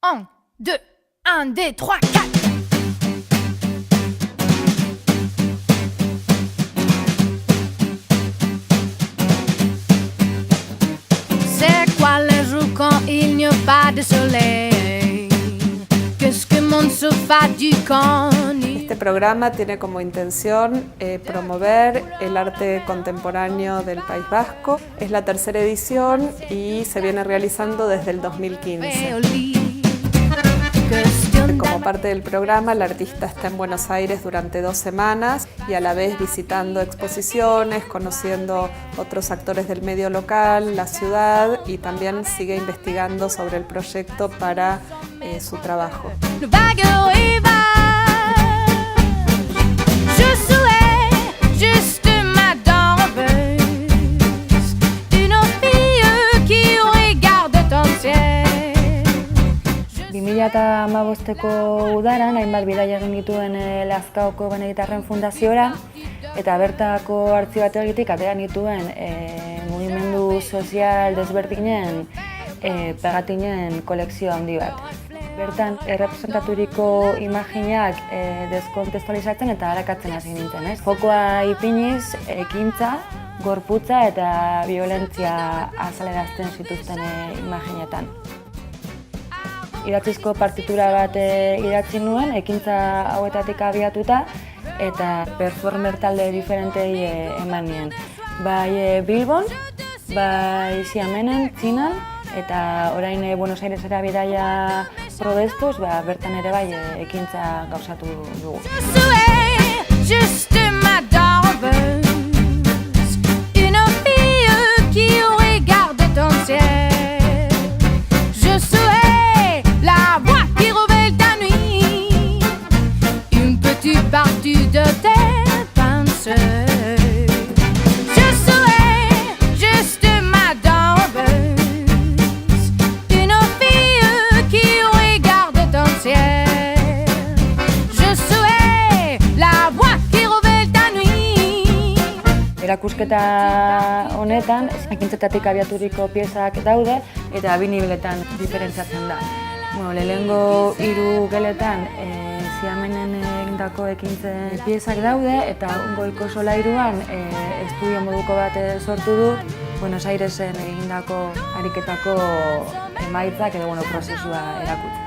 Un, deux, un, deux, trois, quatre. C'est quoi le jour quand il n'y a pas de soleil? Qu'est-ce que mon sofá du coni? Este programa tiene como intención promover el arte contemporáneo del País Vasco. Es la tercera edición y se viene realizando desde el 2015. Como parte del programa, el artista está en Buenos Aires durante 2 semanas y a la vez visitando exposiciones, conociendo otros actores del medio local, la ciudad, y también sigue investigando sobre el proyecto para su trabajo. Eta 2015ko udaran, hainbat bidaia egin dituen Lazkaoko Benegitarren Fundaziora, eta bertako artxibategitik atera dituen mugimendu sozial desberdinen pegatinen kolekzio handi bat. Bertan, errepresentaturiko imaginak deskontextualizatzen eta arakatzen hasi nintzen. Fokoa ipiniz, ekintza, gorputza eta violentzia azalerazten zituzten imaginetan. Idatzizko partitura bat idatzi nuen, ekintza hauetatik abiatuta, eta performer talde diferentei eman nien. Bai Bilbon, bai Xiamenen, Txinan, eta orain Buenos Airesera bidaia probestuz, bertan ere bai ekintza gauzatu dugu. Partie de tes pensées. Je serai juste ma danseuse, une fille qui regarde ton ciel. Je serai la voix qui révèle ta nuit. Erakusketa honetan, ekintzetatik abiaturiko piezak daude eta binibiletan diferentziatzen da. Lehenengo 3 geletan Xiamenen egindako ekintzen piezak daude, eta goiko solairuan estudio moduko bat sortu dut Buenos Airesen egindako ariketako emaitzak edo prozesua erakutsiz.